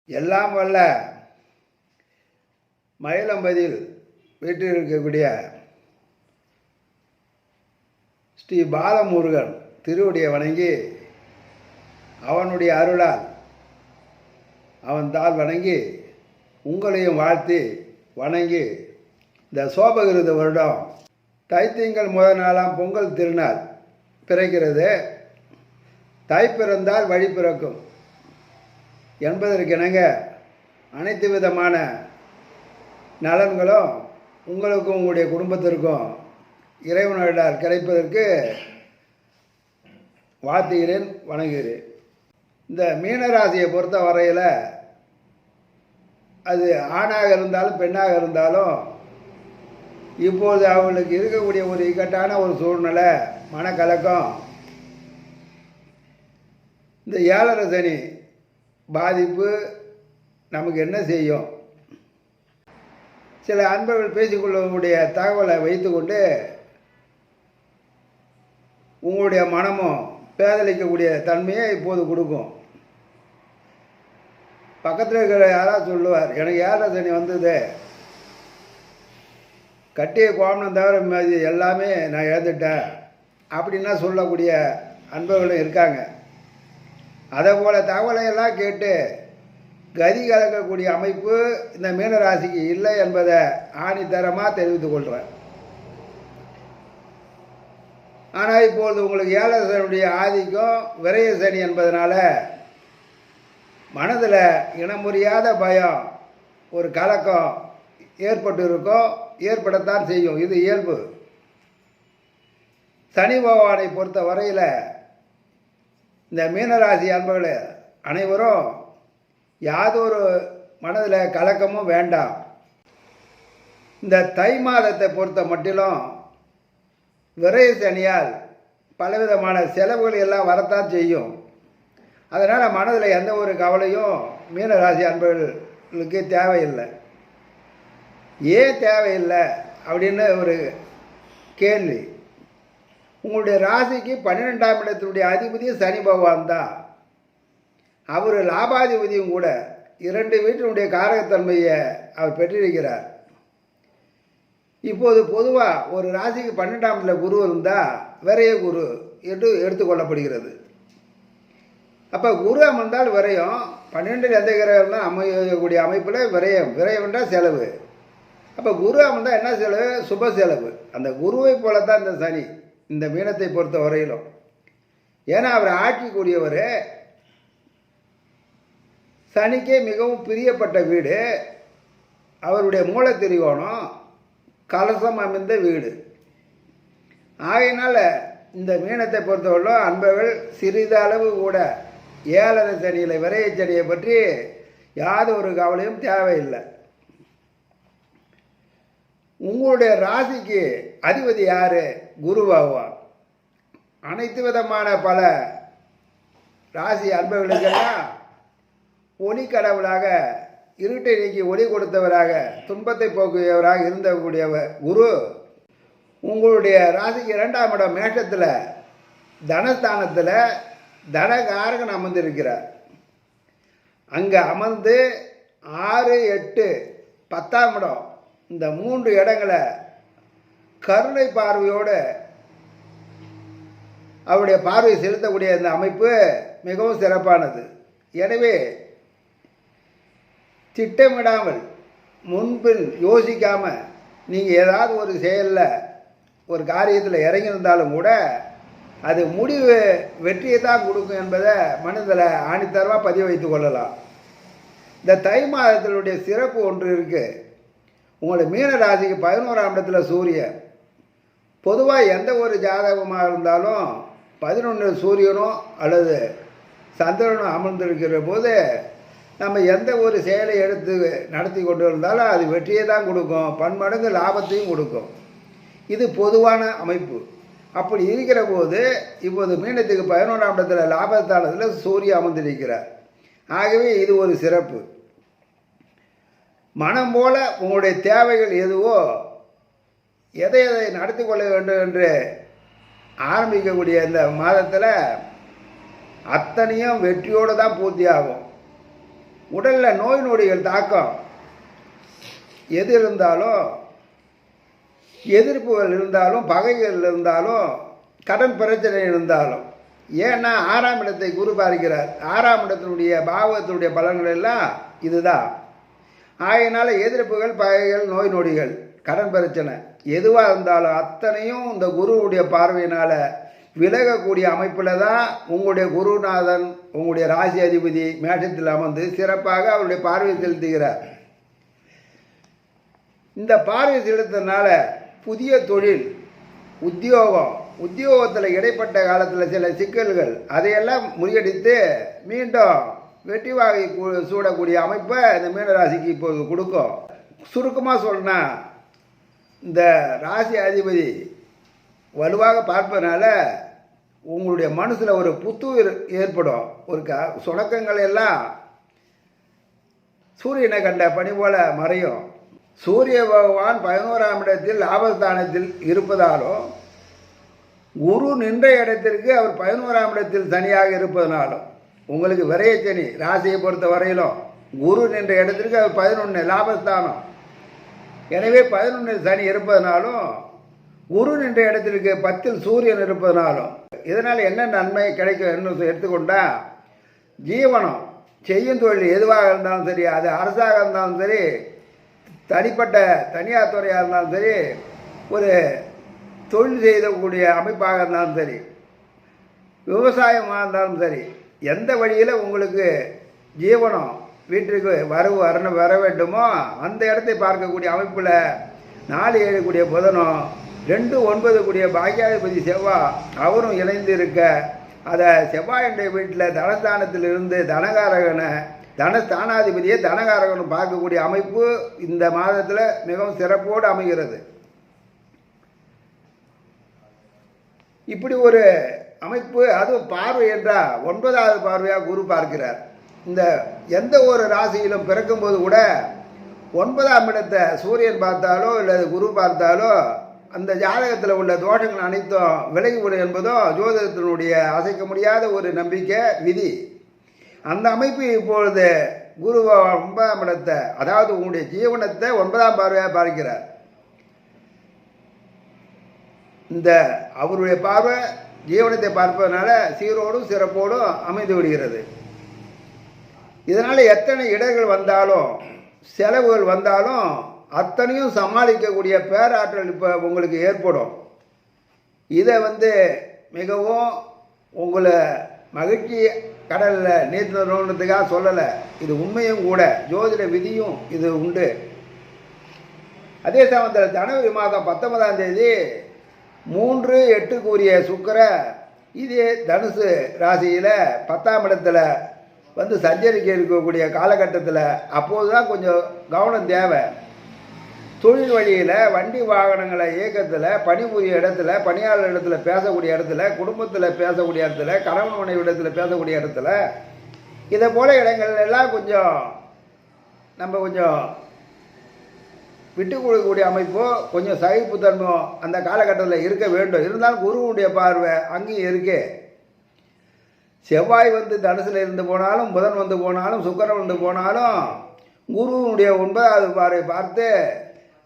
எல்லாம் வல்ல மயிலம்பதியில் வீட்டில் இருக்கக்கூடிய ஸ்ரீ பாலமுருகன் திருவடியை வணங்கி அவனுடைய அருளால் அவன் தாள் வணங்கி உங்களையும் வாழ்த்தி வணங்கி இந்த சோபகிருத வருடம் தைத்திங்கள் முதல் நாளாம் பொங்கல் திருநாள் பிறக்கிறது. தை பிறந்தால் வழி பிறக்கும் என்பதற்கிணங்க அனைத்து விதமான நலன்களும் உங்களுக்கும் உங்களுடைய குடும்பத்திற்கும் இறைவனால் கிடைப்பதற்கு வாழ்த்துகிறேன், வணங்குகிறேன். இந்த மீனராசியை பொறுத்த வரையில் அது ஆணாக இருந்தாலும் பெண்ணாக இருந்தாலும் இப்போது அவர்களுக்கு இருக்கக்கூடிய ஒரு இக்கட்டான ஒரு சூழ்நிலை, மனக்கலக்கம், இந்த 7.5 சனி பாதிப்பு நமக்கு என்ன செய்யும்? சில அன்பர்கள் பேசிக்கொள்ளக்கூடிய தகவலை வைத்துக்கொண்டு உங்களுடைய மனமும் பேதலிக்கக்கூடிய தன்மையை இப்போது கொடுக்கும். பக்கத்தில் இருக்கிற யாராவது சொல்லுவார், எனக்கு 7.5 சனி வந்தது, கட்டிய கோமனம் தவிர மீது எல்லாமே நான் இழந்துட்டேன் அப்படின்னா சொல்லக்கூடிய அன்பர்களும் இருக்காங்க. அதே போல் தகவலையெல்லாம் கேட்டு கதி கலக்கக்கூடிய அமைப்பு இந்த மீனராசிக்கு இல்லை என்பதை ஆணித்தரமாக தெரிவித்துக் கொள்கிறேன். ஆனால் இப்பொழுது உங்களுக்கு 7.5 சனியுடைய ஆதிக்கம் விரைய சனி என்பதனால மனதில் இனமுறியாத பயம், ஒரு கலக்கம் ஏற்பட்டு இருக்கும், ஏற்படத்தான் செய்யும். இது இயல்பு. சனி பகவானை பொறுத்த வரையில் இந்த மீனராசி அன்பர்கள் அனைவரும் யாதொரு மனதில் கலக்கமும் வேண்டாம். இந்த தை மாதத்தை பொறுத்த மட்டிலும் விரைய சனியால் பலவிதமான செலவுகள் எல்லாம் வரத்தான் செய்யும். அதனால் மனதில் எந்த ஒரு கவலையும் மீனராசி அன்பர்களுக்கு தேவையில்லை. ஏன் தேவையில்லை அப்படின்னு ஒரு கேள்வி. உங்களுடைய ராசிக்கு 12ஆம் இடத்தினுடைய அதிபதி சனி பகவான் தான். அவர் லாபாதிபதியும் கூட. 2 வீட்டினுடைய காரகத்தன்மையை அவர் பெற்றிருக்கிறார். இப்போது பொதுவாக ஒரு ராசிக்கு 12ஆம் இடத்துல குரு இருந்தால் விரைய குரு என்று எடுத்துக்கொள்ளப்படுகிறது. அப்போ குரு அமர்ந்தால் விரயம், 12 எந்த கிரகம்னா அமையக்கூடிய அமைப்பில் விரயம் என்றால் செலவு. அப்போ குரு அமர்ந்தால் என்ன செலவு? சுப செலவு. அந்த குருவை போலத்தான் இந்த சனி இந்த மீனத்தை பொறுத்த வரையிலும். ஏன்னா அவர் ஆட்சிக்கூடியவர். சனிக்கே மிகவும் பிரியப்பட்ட வீடு அவருடைய மூல திரிகோணம், கலசம் அமைந்த வீடு. ஆகையினால இந்த மீனத்தை பொறுத்தவரை அன்பர்கள் சிறிதளவு கூட 7.5 சனியில் விரைய சனியை பற்றி யாதொரு கவலையும் தேவையில்லை. உங்களுடைய ராசிக்கு அதிபதி யார்? குரு பகவான். அனைத்து விதமான பல ராசி அன்பர்களுக்கெல்லாம் ஒளி கடவுளாக, இருட்டை நீக்கி ஒளி கொடுத்தவராக, துன்பத்தை போக்குவராக இருந்தக்கூடியவர் குரு உங்களுடைய ராசிக்கு 2ஆம் இடம் மேஷத்தில் தனஸ்தானத்தில் தனகாரகன் அமர்ந்திருக்கிறார். அங்கே அமர்ந்து 6, 8, 10ஆம் இடம் இந்த 3 இடங்களை கருணை பார்வையோடு அவருடைய பார்வை செலுத்தக்கூடிய இந்த அமைப்பு மிகவும் சிறப்பானது. எனவே திட்டமிடாமல் முன்பின் யோசிக்காமல் நீங்கள் ஏதாவது ஒரு செயலில் ஒரு காரியத்தில் இறங்கியிருந்தாலும் கூட அது முடிவு வெற்றியை தான் கொடுக்கும் என்பதை மனதில் ஆணித்தரமாக பதிவு வைத்து கொள்ளலாம். இந்த தை மாதத்தினுடைய சிறப்பு ஒன்று இருக்குது. உங்களுடைய மீன ராசிக்கு 11ஆம் இடத்துல சூரியன். பொதுவாக எந்த ஒரு ஜாதகமாக இருந்தாலும் 11 சூரியனோ அல்லது சந்திரனோ அமர்ந்திருக்கிற போது நம்ம எந்த ஒரு செயலை எடுத்து நடத்தி கொண்டு இருந்தாலும் அது வெற்றியை தான் கொடுக்கும், பன்மடங்கு லாபத்தையும் கொடுக்கும். இது பொதுவான அமைப்பு. அப்படி இருக்கிற போது இப்போது மீனத்துக்கு 11ஆம் இடத்துல லாபஸ்தானத்தில் சூரியன் அமர்ந்திருக்கிறார். ஆகவே இது ஒரு சிறப்பு. மனம் போல உங்களுடைய தேவைகள் எதுவோ எதை நடத்தி கொள்ள வேண்டும் என்று ஆரம்பிக்கக்கூடிய இந்த மாதத்தில் அத்தனையும் வெற்றியோடு தான் பூர்த்தி ஆகும். உடலில் நோய் நொடிகள் தாக்கம் எது இருந்தாலும், எதிர்ப்புகள் இருந்தாலும், பகைகள் இருந்தாலும், கடன் பிரச்சனை இருந்தாலும், ஏன்னா 6ஆம் இடத்தை குரு பார்க்கிறார். 6ஆம் இடத்தினுடைய பாவத்தினுடைய பலன்கள் எல்லாம் இதுதான். ஆகையினால எதிர்ப்புகள், பகைகள், நோய் நொடிகள், கடன் பிரச்சனை எதுவாக இருந்தாலும் அத்தனையும் இந்த குருவுடைய பார்வையினால் விலகக்கூடிய அமைப்பில் தான் உங்களுடைய குருநாதன், உங்களுடைய ராசி அதிபதி மேஷத்தில் அமர்ந்து சிறப்பாக அவருடைய பார்வை செலுத்துகிறார். இந்த பார்வை செலுத்தினால புதிய தொழில், உத்தியோகத்தில் இடைப்பட்ட காலத்தில் சில சிக்கல்கள் அதையெல்லாம் முறியடித்து மீண்டும் வெற்றி வாகை சூடக்கூடிய அமைப்பை இந்த மீனராசிக்கு இப்போது கொடுக்கும். சுருக்கமாக சொன்னா, இந்த ராசி அதிபதி வலுவாக பார்ப்பதனால உங்களுடைய மனசில் ஒரு புத்துயிர் ஏற்படும். ஒரு சுணக்கங்கள் எல்லாம் சூரியனை கண்ட பனி போல மறையும். சூரிய பகவான் 11ஆம் இடத்தில் லாபஸ்தானத்தில் இருப்பதாலும், குரு நின்ற இடத்திற்கு அவர் 11ஆம் இடத்தில் தனியாக இருப்பதனாலும், உங்களுக்கு விரையச்சனி ராசியை பொறுத்த வரையிலும் குரு நின்ற இடத்திற்கு அவர் 11 லாபஸ்தானம். எனவே 11 சனி இருப்பதனாலும், குரு நின்ற இடத்திற்கு 10 சூரியன் இருப்பதனாலும் இதனால் என்ன நன்மை கிடைக்கும் என்று எடுத்துக்கொண்டா, ஜீவனம் செய்யும் தொழில் எதுவாக இருந்தாலும் சரி, அது அரசாக இருந்தாலும் சரி, தனிப்பட்ட தனியார் துறையாக இருந்தாலும் சரி, ஒரு தொழில் செய்யக்கூடிய அமைப்பாக இருந்தாலும் சரி, விவசாயமாக இருந்தாலும் சரி, எந்த வழியில் உங்களுக்கு ஜீவனம் வீட்டிற்கு வர வேண்டுமோ அந்த இடத்தை பார்க்கக்கூடிய அமைப்பில் 4-7 கூடிய புதனும் 2-9 கூடிய பாக்கியாதிபதி செவ்வாய் அவரும் இணைந்து இருக்க, அதை செவ்வாயுடைய வீட்டில் தனஸ்தானத்தில் இருந்து தனஸ்தானாதிபதியை தனகாரகனும் பார்க்கக்கூடிய அமைப்பு இந்த மாதத்தில் மிகவும் சிறப்போடு அமைகிறது. இப்படி ஒரு அமைப்பு, அதுவும் பார்வை என்றால் 9வது பார்வையாக குரு பார்க்கிறார். இந்த எந்த ஒரு ராசியிலும் பிறக்கும்போது கூட 9ஆம் இடத்தை சூரியன் பார்த்தாலோ இல்லை குரு பார்த்தாலோ அந்த ஜாதகத்தில் உள்ள தோஷங்கள் அனைத்தும் விலகிவிடும் என்பதோ ஜோதிடத்தினுடைய அசைக்க முடியாத ஒரு நம்பிக்கை, விதி. அந்த அமைப்பு இப்பொழுது குரு 9ஆம் இடத்தை, அதாவது உங்களுடைய ஜீவனத்தை 9ஆம் பார்வையாக பார்க்கிறார். இந்த அவருடைய பார்வை ஜீவனத்தை பார்ப்பதனால சீரோடும் சிறப்போடும் அமைந்து விடுகிறது. இதனால் எத்தனை இடர்கள் வந்தாலும், செலவுகள் வந்தாலும் அத்தனையும் சமாளிக்கக்கூடிய பேராற்றல் இப்போ உங்களுக்கு ஏற்படும். இதை மிகவும் உங்களை மகிழ்ச்சி கடலில் நீந்தணுன்றதுக்காக சொல்லலை, இது உண்மையும் கூட, ஜோதிட விதியும் இது உண்டு. அதே சமயத்தில் ஜனவரி மாதம் 19ஆம் தேதி 3-8 கூறிய சுக்கிர இதே தனுசு ராசியில் 10ஆம் இடத்துல சஞ்சரிக்க இருக்கக்கூடிய காலகட்டத்தில் அப்போது தான் கொஞ்சம் கவனம் தேவை. தொழில் வழியில், வண்டி வாகனங்களை இயக்கத்தில், பணிபுரிய இடத்துல, பணியாளர் இடத்துல பேசக்கூடிய இடத்துல, குடும்பத்தில் பேசக்கூடிய இடத்துல, கணவன் மனைவி இடத்துல பேசக்கூடிய இடத்துல, இதை போல இடங்கள் எல்லாம் நம்ம கொஞ்சம் விட்டு கொடுக்கக்கூடிய அமைப்போ, கொஞ்சம் சகிப்புத்தன்மையோ அந்த காலகட்டத்தில் இருக்க வேண்டும். இருந்தாலும் குருவுடைய பார்வை அங்கேயும் இருக்கு. செவ்வாய் தனுசில் இருந்து போனாலும், புதன் போனாலும், சுக்கிரன் போனாலும், குருவுடைய 9வது பார்வை பார்த்து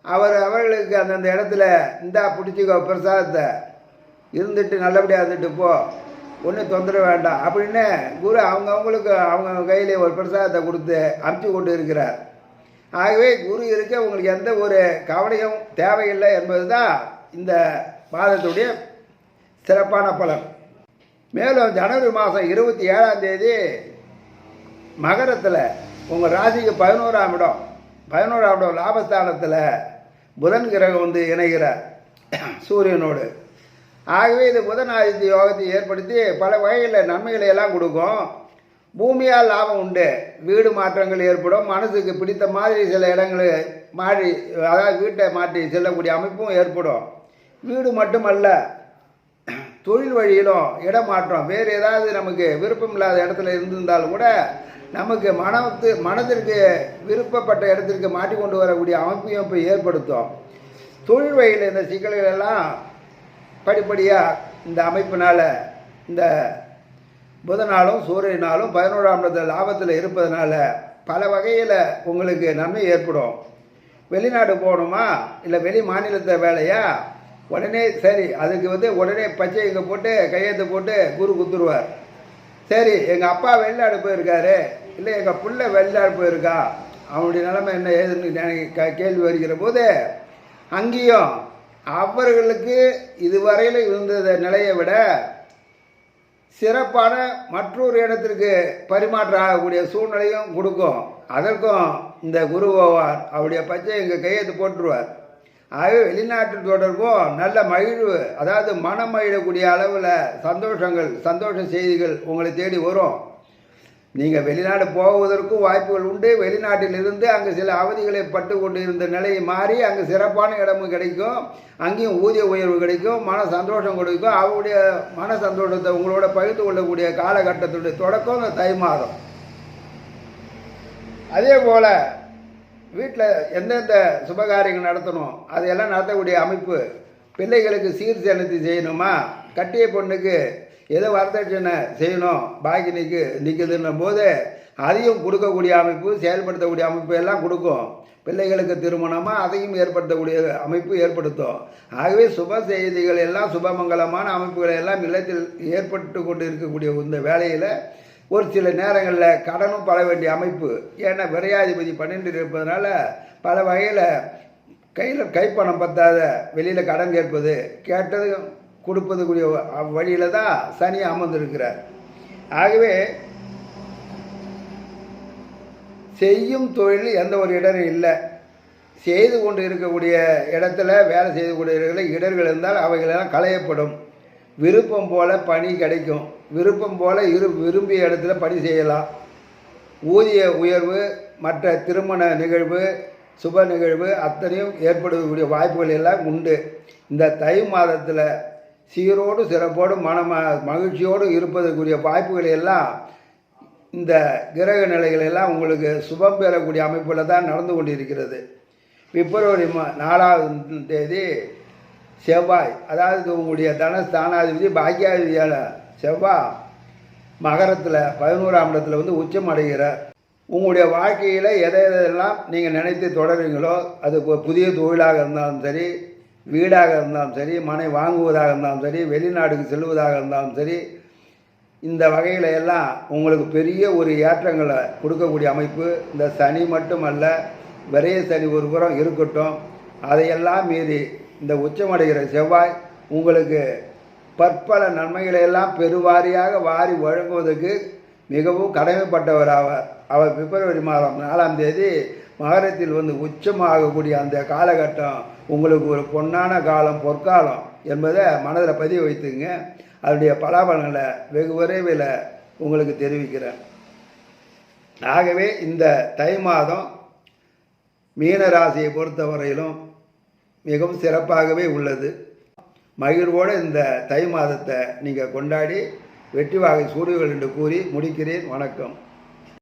அவர்களுக்கு அந்தந்த இடத்துல இந்தா பிடிச்சிக்கோ பிரசாதத்தை, இருந்துட்டு நல்லபடியாக இருந்துட்டு போ, ஒன்றும் தொந்தரவு வேண்டாம் அப்படின்னு குரு அவங்கவுங்களுக்கு அவங்க கையிலே ஒரு பிரசாதத்தை கொடுத்து அனுப்பிச்சு கொண்டு இருக்கிறார். ஆகவே குரு இருக்க உங்களுக்கு எந்த ஒரு கவலையும் தேவையில்லை என்பது தான் இந்த மாதத்துடைய சிறப்பான பலன். மேலும் ஜனவரி மாதம் 27ஆம் தேதி மகரத்தில் உங்கள் ராசிக்கு 11ஆம் இடம் லாபஸ்தானத்தில் புதன் கிரகம் இணைகிறார் சூரியனோடு. ஆகவே இது புதன் ஆதித்ய யோகத்தை ஏற்படுத்தி பல வகைகளில் நன்மைகளை எல்லாம் கொடுக்கும். பூமியால் லாபம் உண்டு, வீடு மாற்றங்கள் ஏற்படும், மனசுக்கு பிடித்த மாதிரி சில இடங்களை மாறி, அதாவது வீட்டை மாற்றி செல்லக்கூடிய அமைப்பும் ஏற்படும். வீடு மட்டுமல்ல, தொழில் வழியிலும் இடமாற்றம், வேறு ஏதாவது நமக்கு விருப்பம் இல்லாத இடத்துல இருந்திருந்தாலும் கூட நமக்கு மனதிற்கு விருப்பப்பட்ட இடத்திற்கு மாற்றி கொண்டு வரக்கூடிய அமைப்பையும் இப்போ ஏற்படுத்தும். தொழில் வகையில் இந்த சிக்கல்கள் எல்லாம் படிப்படியாக இந்த அமைப்பினால் இந்த புதனாலும் சூரியனாலும் 11ஆம் இடத்துல லாபத்தில் இருப்பதனால பல வகையில் உங்களுக்கு நன்மை ஏற்படும். வெளிநாடு போகணுமா இல்லை வெளி மாநிலத்தை வேலையா, உடனே சரி அதுக்கு உடனே பச்சை இங்கே போட்டு கையெழுத்து போட்டு குரு குத்துருவார். சரி எங்கள் அப்பா வெளிநாடு போயிருக்காரு, இல்லை எங்கள் பிள்ளை வெளிநாடு போயிருக்கா, அவனுடைய நிலைமை என்ன ஏதுன்னு கேள்வி வருகிற போது அங்கேயும் அவர்களுக்கு இதுவரையில் இருந்த நிலையை விட சிறப்பான மற்றொரு இடத்திற்கு பரிமாற்றம் ஆகக்கூடிய சூழ்நிலையும் கொடுக்கும். அதற்கும் இந்த குரு பகவான் அவருடைய பச்சை எங்கள் கையெழுத்து போட்டுருவார். ஆகவே வெளிநாட்டு தொடர்பும் நல்ல மகிழ்வு, அதாவது மனம் மகிழக்கூடிய அளவில் சந்தோஷ செய்திகள் உங்களை தேடி வரும். நீங்கள் வெளிநாடு போவதற்கும் வாய்ப்புகள் உண்டு. வெளிநாட்டிலிருந்து அங்கே சில அவதிகளை பட்டு கொண்டு இருந்த நிலையை மாறி அங்கே சிறப்பான இடமும் கிடைக்கும், அங்கேயும் ஊதிய உயர்வு கிடைக்கும், மன சந்தோஷம் கொடுக்கும். அவருடைய மன சந்தோஷத்தை உங்களோட பகிர்ந்து கொள்ளக்கூடிய காலகட்டத்துடைய தொடக்கம் இந்த தை மாதம். அதே போல் வீட்டில் எந்தெந்த சுபகாரியங்கள் நடத்தணும் அதையெல்லாம் நடத்தக்கூடிய அமைப்பு. பிள்ளைகளுக்கு சீர் செலுத்தி செய்யணுமா, கட்டிய பொண்ணுக்கு ஏதோ வரதட்சணை செய்யணும் பாக்கி நிற்குதுன்னும் போது அதையும் கொடுக்கக்கூடிய அமைப்பு, செயல்படுத்தக்கூடிய அமைப்பு எல்லாம் கொடுக்கும். பிள்ளைகளுக்கு திருமணமாக அதையும் ஏற்படுத்தக்கூடிய அமைப்பு ஏற்படுத்தும். ஆகவே சுப செய்திகள் எல்லாம் சுபமங்கலமான அமைப்புகளை எல்லாம் இல்லத்தில் ஏற்பட்டு கொண்டு இருக்கக்கூடிய இந்த வேலையில் ஒரு சில நேரங்களில் கடனும் பட வேண்டிய அமைப்பு. ஏன்னா விரையாதிபதி 12 இருப்பதனால பல வகையில் கைப்பணம் பத்தாத வெளியில் கடன் கேட்டது கொடுப்பதுக்குரிய வழியில் தான் சனி அமர்ந்திருக்கிறார். ஆகவே செய்யும் தொழில் எந்த ஒரு இடரும் இல்லை. செய்து கொண்டு இருக்கக்கூடிய இடத்துல வேலை செய்து கொண்டு இடர்கள் இருந்தால் அவைகளெல்லாம் களையப்படும். விருப்பம் போல பணி கிடைக்கும். விருப்பம் போல விரும்பிய இடத்துல பணி செய்யலாம். ஊதிய உயர்வு, மற்ற திருமண நிகழ்வு, சுப நிகழ்வு அத்தனையும் ஏற்படக்கூடிய வாய்ப்புகள் எல்லாம் உண்டு. இந்த தை மாதத்தில் சீரோடு சிறப்போடு மகிழ்ச்சியோடு இருப்பதற்குரிய வாய்ப்புகள் எல்லாம் இந்த கிரக நிலைகள் எல்லாம் உங்களுக்கு சுபம் பெறக்கூடிய அமைப்பில் தான் நடந்து கொண்டிருக்கிறது. பிப்ரவரி 4ஆம் தேதி செவ்வாய், அதாவது உங்களுடைய தனஸ்தானாதிபதி பாக்கியாதிபதியான செவ்வாய் மகரத்தில் 11ஆம் இடத்துல உச்சம் அடைகிறார். உங்களுடைய வாழ்க்கையில் எதையெல்லாம் நீங்கள் நினைத்து தொடருங்களோ, அது புதிய தொழிலாக இருந்தாலும் சரி, வீடாக இருந்தாலும் சரி, மனை வாங்குவதாக இருந்தாலும் சரி, வெளிநாடுக்கு செல்வதாக இருந்தாலும் சரி, இந்த வகையில் எல்லாம் உங்களுக்கு பெரிய ஒரு ஏற்றங்களை கொடுக்கக்கூடிய அமைப்பு. இந்த சனி மட்டுமல்ல, விரைய சனி ஒரு புறம் இருக்கட்டும், அதையெல்லாம் மீறி இந்த உச்சமடைகிற செவ்வாய் உங்களுக்கு பற்பல நன்மைகளை எல்லாம் பெருவாரியாக வாரி வழங்குவதற்கு மிகவும் கடமைப்பட்டவர் ஆவார். அவர் பிப்ரவரி மாதம் 4ஆம் தேதி மகரத்தில் உச்சமாகக்கூடிய அந்த காலகட்டம் உங்களுக்கு ஒரு பொன்னான காலம், பொற்காலம் என்பதை மனதில் பதிவு வைத்துங்க. அதனுடைய பலாபலங்களை வெகு விரைவில் உங்களுக்கு தெரிவிக்கிறேன். ஆகவே இந்த தை மாதம் மீன ராசியை பொறுத்தவரையிலும் மிகவும் சிறப்பாகவே உள்ளது. மகிழ்வோடு இந்த தை மாதத்தை நீங்கள் கொண்டாடி வெற்றி வாகை சூடுகள் என்று கூறி முடிக்கிறேன். வணக்கம்.